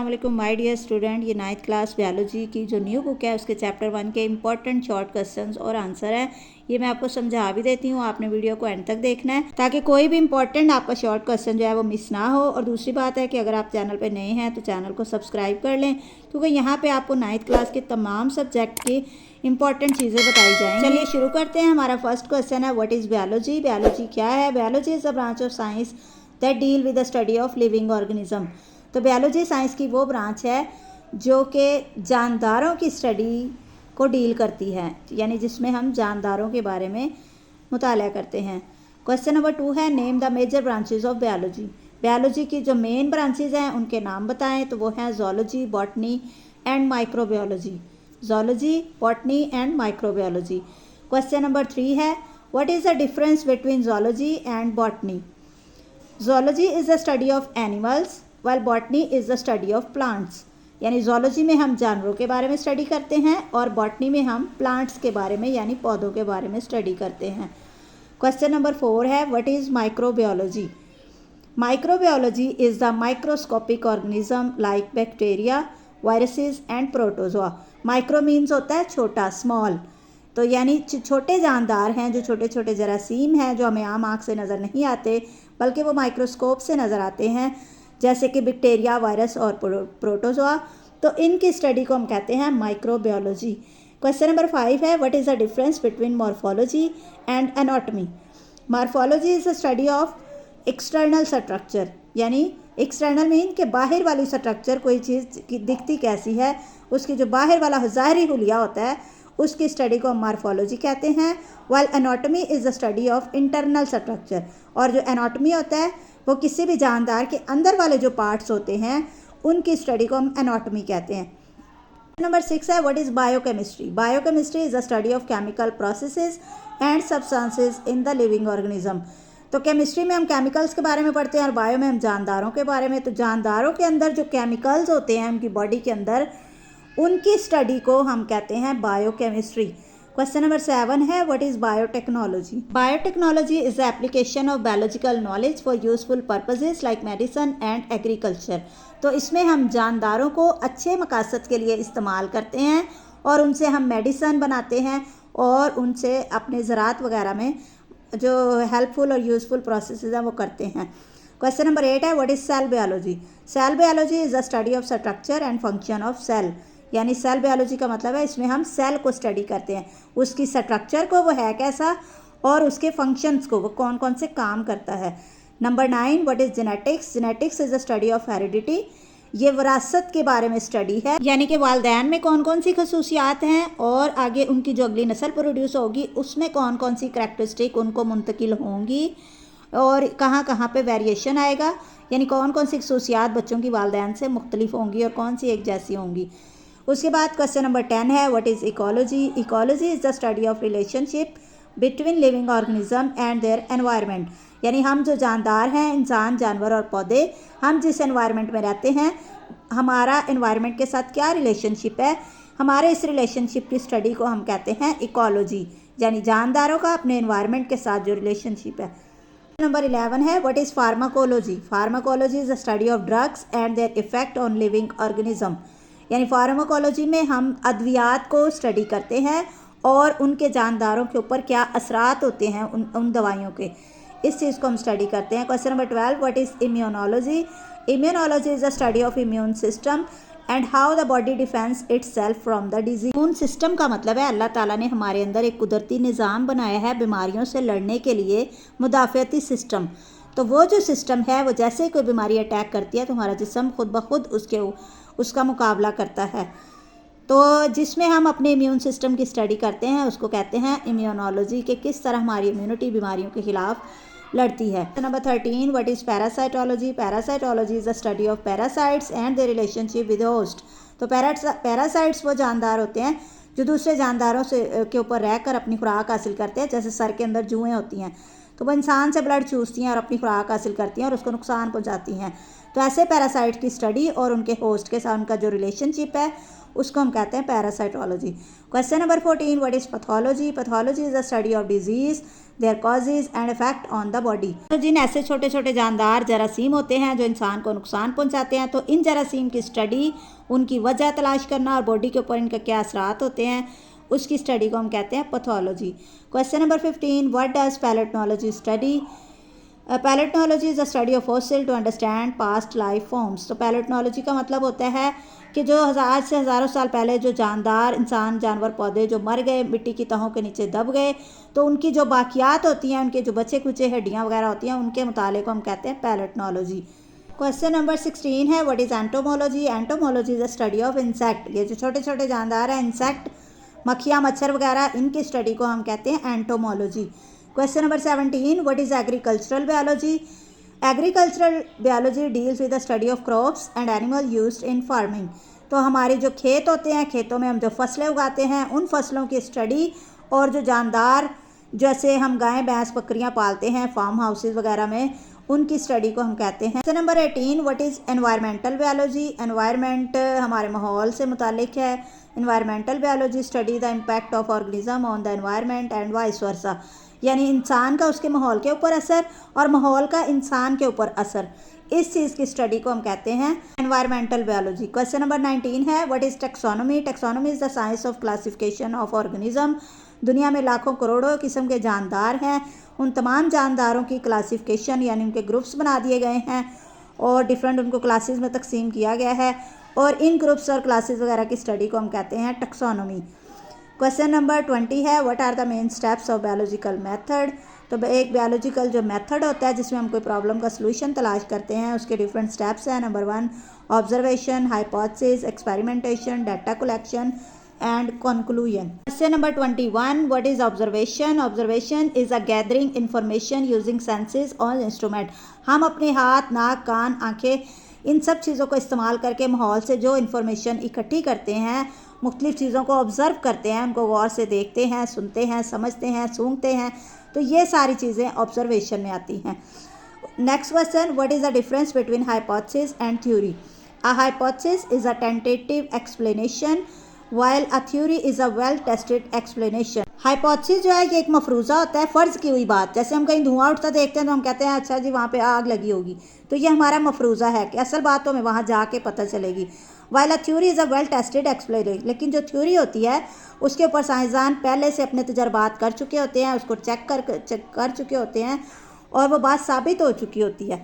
अस्सलाम वालेकुम my dear student. ये 9th क्लास बायोलॉजी की जो न्यू बुक है उसके चैप्टर 1 के इंपॉर्टेंट शॉर्ट क्वेश्चंस और आंसर है। ये मैं आपको समझा भी देती हूँ, आपने वीडियो को एंड तक देखना है ताकि कोई भी इंपॉर्टेंट आपका शॉर्ट क्वेश्चन जो है वो मिस ना हो। और दूसरी बात है कि अगर आप चैनल पर नए हैं तो चैनल को सब्सक्राइब कर लें, क्योंकि यहाँ पर आपको 9th क्लास के तमाम सब्जेक्ट की इंपॉर्टेंट चीज़ें बताई जाएंगी। चलिए शुरू करते हैं। हमारा फर्स्ट क्वेश्चन है व्हाट इज़ बायोलॉजी। बायोलॉजी क्या है? Biology is a branch of science that deal with the study of living organism. तो बायोलॉजी साइंस की वो ब्रांच है जो कि जानदारों की स्टडी को डील करती है, यानी जिसमें हम जानदारों के बारे में मुताला करते हैं। क्वेश्चन नंबर 2 है name the major branches of biology. Biology की जो मेन ब्रांचेज हैं उनके नाम बताएं। तो वो हैं zoology, botany and microbiology. Zoology, botany and microbiology. Question number 3 है what is the difference between zoology and botany. Zoology is the study of animals while botany is the study of plants. यानी zoology में हम जानवरों के बारे में study करते हैं और बॉटनी में हम प्लांट्स के बारे में यानी पौधों के बारे में स्टडी करते हैं। क्वेश्चन नंबर 4 है what is microbiology. Microbiology is the microscopic organism like bacteria, viruses and protozoa. Micro means होता है छोटा, स्मॉल। तो यानी छोटे जानदार हैं जो छोटे छोटे जरासीम हैं जो हमें आम आँख से नज़र नहीं आते बल्कि वो माइक्रोस्कोप से नज़र आते हैं, जैसे कि बैक्टीरिया, वायरस और प्रोटोजोआ। तो इनकी स्टडी को हम कहते हैं माइक्रोबायोलॉजी। क्वेश्चन नंबर 5 है what is the difference between morphology and anatomy. Morphology is the study of external structure. यानी एक्सटर्नल मीन के बाहर वाली स्ट्रक्चर, कोई चीज़ की दिखती कैसी है, उसकी जो बाहर वाला ज़ाहरी हुलिया होता है उसकी स्टडी को हम मॉर्फोलॉजी कहते हैं। While anatomy is the study of internal structure. और जो एनाटॉमी होता है वो किसी भी जानदार के अंदर वाले जो पार्ट्स होते हैं उनकी स्टडी को हम एनाटॉमी कहते हैं। नंबर 6 है what is biochemistry. Biochemistry is the study of chemical processes and substances in the living organism. तो केमिस्ट्री में हम केमिकल्स के बारे में पढ़ते हैं और बायो में हम जानदारों के बारे में। तो जानदारों के अंदर जो केमिकल्स होते हैं उनकी बॉडी के अंदर, उनकी स्टडी को हम कहते हैं बायोकेमिस्ट्री। क्वेश्चन नंबर 7 है what is biotechnology. Biotechnology is the application of biological knowledge for useful purposes like medicine and agriculture. तो इसमें हम जानदारों को अच्छे मकासद के लिए इस्तेमाल करते हैं और उनसे हम मेडिसन बनाते हैं और उनसे अपने ज़राअत वगैरह में जो हेल्पफुल और यूज़फुल प्रोसेसेस हैं वो करते हैं। क्वेश्चन नंबर 8 है what is cell biology. Cell biology is the study of structure and function of cell. यानी सेल बायोलॉजी का मतलब है इसमें हम सेल को स्टडी करते हैं, उसकी स्ट्रक्चर को वो है कैसा और उसके फंक्शंस को वो कौन कौन से काम करता है। Number 9 what is genetics. Genetics is the study of heredity. ये विरासत के बारे में स्टडी है, यानी कि वालदैन में कौन कौन सी खसूसियात हैं और आगे उनकी जो अगली नस्ल प्रोड्यूस होगी उसमें कौन कौन सी करैक्टरिस्टिक उनको मुंतकिल होंगी और कहाँ कहाँ पे वेरिएशन आएगा, यानी कौन कौन सी खसूसियात बच्चों की वालदैन से मुख्तलिफ होंगी और कौन सी एक जैसी होंगी। उसके बाद क्वेश्चन नंबर 10 है what is ecology. Ecology is the study of relationship between living organism and their environment. यानी हम जो जानदार हैं, इंसान, जानवर और पौधे, हम जिस एनवायरनमेंट में रहते हैं हमारा एनवायरनमेंट के साथ क्या रिलेशनशिप है, हमारे इस रिलेशनशिप की स्टडी को हम कहते हैं इकोलॉजी। यानी जानदारों का अपने एनवायरनमेंट के साथ जो रिलेशनशिप है। नंबर 11 है what is pharmacology. Pharmacology is the study of drugs and their effect on living organism. यानी फार्माकोलॉजी में हम अद्वियात को स्टडी करते हैं और उनके जानदारों के ऊपर क्या असरात होते हैं उन दवाइयों के, इस चीज़ को हम स्टडी करते हैं। Question number 12 what is immunology. Immunology is the study of immune system and how the body defends itself from the disease. Immune system का मतलब है अल्लाह ताला ने हमारे अंदर एक कुदरती निज़ाम बनाया है बीमारियों से लड़ने के लिए, मुदाफ़ती सिस्टम। तो वो जो सिस्टम है वो जैसे ही कोई बीमारी अटैक करती है तो हमारा जिस्म खुद ब खुद उसका मुकाबला करता है। तो जिसमें हम अपने इम्यून सिस्टम की स्टडी करते हैं उसको कहते हैं इम्यूनोलॉजी, के किस तरह हमारी इम्यूनिटी बीमारियों के खिलाफ लड़ती है। Number 13 what is parasitology. Parasitology is the study of parasites and their relationship with host. तो पैरासाइट्स वो जानदार होते हैं जो दूसरे जानदारों से के ऊपर रहकर अपनी खुराक हासिल करते हैं। जैसे सर के अंदर जुएँ होती हैं तो वो इंसान से ब्लड चूसती हैं और अपनी खुराक हासिल करती हैं और उसको नुकसान पहुंचाती हैं। तो ऐसे पैरासाइट की स्टडी और उनके होस्ट के साथ उनका जो रिलेशनशिप है उसको हम कहते हैं parasitology. Question number 14 what is pathology. Pathology is the study of diseases their causes and effect on the body. तो जिन ऐसे छोटे छोटे जानदार जरासीम होते हैं जो इंसान को नुकसान पहुंचाते हैं, तो इन जरासीम की स्टडी, उनकी वजह तलाश करना और बॉडी के ऊपर इनका क्या असरात होते हैं, उसकी स्टडी को हम कहते हैं pathology. Question number 15, what does palaeontology study? Palaeontology is the study of fossil to understand past life forms. तो पैलेटोलॉजी का मतलब होता है कि जो आज से हज़ारों साल पहले जो जानदार इंसान, जानवर, पौधे जो मर गए, मिट्टी की तहों के नीचे दब गए, तो उनकी जो बाकियात होती हैं, उनके जो बचे कुचे हड्डियाँ वगैरह होती हैं, उनके मुताले को हम कहते हैं पैलेटोलॉजी। क्वेश्चन नंबर 16 है, what is entomology? Entomology is the study of insect. ये जो छोटे छोटे जानदार हैं, इंसेक्ट, मक्खियाँ, मच्छर वगैरह, इनकी स्टडी को हम कहते हैं entomology. Question number 17, what is agricultural biology? Agricultural biology deals with the study of crops and animal used in farming. तो हमारे जो खेत होते हैं, खेतों में हम जो फसलें उगाते हैं, उन फसलों की स्टडी और जो जानदार, जैसे हम गाय, भैंस, बकरियां पालते हैं फार्म हाउसेज वगैरह में, उनकी स्टडी को हम कहते हैं। Question number 18, what is environmental biology? Environment हमारे माहौल से मुतालिक है। Environmental biology study the impact of organism on the environment and vice versa. यानी इंसान का उसके माहौल के ऊपर असर और माहौल का इंसान के ऊपर असर, इस चीज़ की स्टडी को हम कहते हैं एनवायरमेंटल बायोलॉजी। क्वेश्चन नंबर 19 है, what is taxonomy? Taxonomy is the science of classification of organism. दुनिया में लाखों करोड़ों किस्म के जानदार हैं, उन तमाम जानदारों की क्लासिफिकेशन यानी उनके ग्रुप्स बना दिए गए हैं और डिफरेंट उनको क्लासेस में तकसीम किया गया है, और इन ग्रुप्स और क्लासेस वगैरह की स्टडी को हम कहते हैं टेक्सोनोमी। क्वेश्चन नंबर 20 है, what are the main steps of biological method? तो एक बायोलॉजिकल जो मेथड होता है जिसमें हम कोई प्रॉब्लम का सलूशन तलाश करते हैं, उसके डिफरेंट स्टेप्स हैं। Number 1, observation, hypothesis, experimentation, data collection and conclusion. Question number 21, what is observation? Observation is a gathering information using senses और इंस्ट्रूमेंट। हम अपने हाथ, नाक, कान, आंखें, इन सब चीज़ों को इस्तेमाल करके माहौल से जो इन्फॉर्मेशन इकट्ठी करते हैं, मुख्तलिफ़ चीज़ों को ऑब्ज़र्व करते हैं, उनको गौर से देखते हैं, सुनते हैं, समझते हैं, सूंघते हैं, तो ये सारी चीज़ें ऑब्जर्वेशन में आती हैं। Next question, what is the difference between hypothesis and theory? A hypothesis is a tentative explanation while a theory is a well tested explanation. Hypothesis जो है ये एक मफरूज़ा होता है, फ़र्ज़ की हुई बात। जैसे हम कहीं धुआं उठता देखते हैं तो हम कहते हैं अच्छा जी वहाँ पे आग लगी होगी, तो ये हमारा मफरूज़ा है कि असल बात तो हमें वहाँ जाके पता चलेगी। While a theory is a well tested explanation, लेकिन जो थ्योरी होती है उसके ऊपर साइंसदान पहले से अपने तजर्बात कर चुके होते हैं, उसको चेक कर चुके होते हैं और वो बात साबित हो चुकी होती है।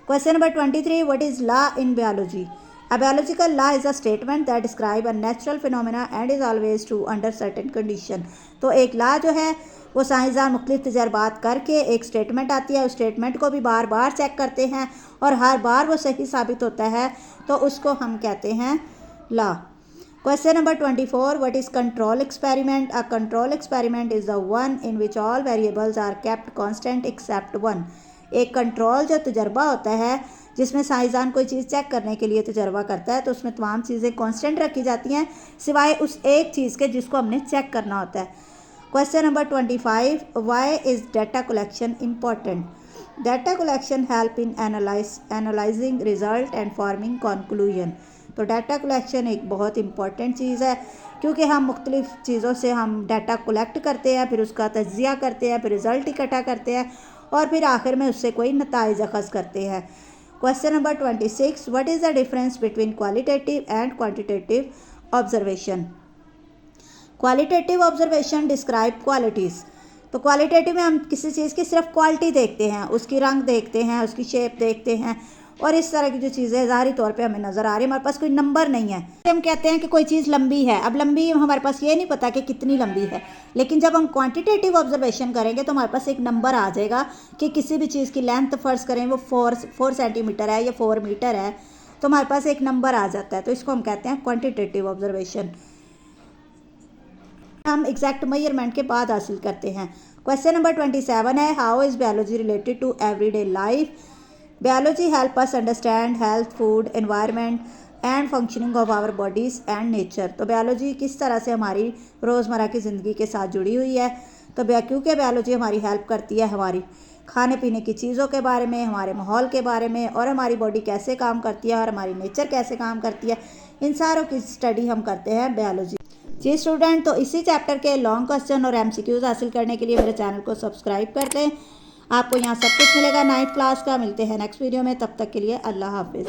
Question number 23, what is law in biology? A biological law is a statement that describe a natural phenomena and is always true under certain condition। तो एक लॉ जो है वो साइंसदान मुख्तलिफ तजर्बात करके एक स्टेटमेंट आती है, उस स्टेटमेंट को भी बार बार चेक करते हैं और हर बार वो सही साबित होता है, तो उसको हम कहते हैं law. Question number 24, what is control experiment? A control experiment is the one in which all variables are kept constant except one. एक कंट्रोल जो तजर्बा होता है जिसमें साइंसदान कोई चीज़ चेक करने के लिए तजर्बा करता है, तो उसमें तमाम चीज़ें कांस्टेंट रखी जाती हैं सिवाय उस एक चीज़ के जिसको हमने चेक करना होता है। Question number 25, why is data collection important? Data collection help in analysing result and forming conclusion. तो डाटा कलेक्शन एक बहुत इंपॉर्टेंट चीज़ है क्योंकि हम मुख्तलिफ़ चीज़ों से हम डाटा कलेक्ट करते हैं, फिर उसका तज्जिया करते हैं, फिर रिज़ल्ट इकट्ठा करते हैं और फिर आखिर में उससे कोई नताइज अखज़ करते हैं। Question number 26, what is the difference between qualitative and quantitative observation? Qualitative observation describe qualities. तो क्वालिटेटिव में हम किसी चीज़ की सिर्फ क्वालिटी देखते हैं, उसकी रंग देखते हैं, उसकी शेप देखते हैं और इस तरह की जो चीज़ें ज़ाहिरी तौर पे हमें नज़र आ रही है, हमारे पास कोई नंबर नहीं है। हम कहते हैं कि कोई चीज़ लंबी है, अब लंबी हमारे पास ये नहीं पता कि कितनी लंबी है, लेकिन जब हम क्वांटिटेटिव ऑब्जर्वेशन करेंगे तो हमारे पास एक नंबर आ जाएगा कि किसी भी चीज़ की लेंथ फ़र्ज़ करें वो 4 सेंटीमीटर है या 4 मीटर है, तो हमारे पास एक नंबर आ जाता है, तो इसको हम कहते हैं क्वान्टिटेटिव ऑब्जर्वेशन। हम एग्जैक्ट मेजरमेंट के बाद हासिल करते हैं। क्वेश्चन नंबर 27 है, how is biology related to everyday life? Biology help us understand health, food, environment and functioning of our bodies and nature. तो बायोलॉजी किस तरह से हमारी रोज़मर्रा की ज़िंदगी के साथ जुड़ी हुई है, तो क्योंकि बायोलॉजी हमारी हेल्प करती है हमारी खाने पीने की चीज़ों के बारे में, हमारे माहौल के बारे में, और हमारी बॉडी कैसे काम करती है और हमारी नेचर कैसे काम करती है, इन सारों की स्टडी हम करते हैं बायोलॉजी। जी स्टूडेंट, तो इसी चैप्टर के लॉन्ग क्वेश्चन और MCQs हासिल करने के लिए मेरे चैनल को सब्सक्राइब कर लें। आपको यहाँ सब कुछ मिलेगा 9th क्लास का। मिलते हैं नेक्स्ट वीडियो में, तब तक के लिए अल्लाह हाफिज़।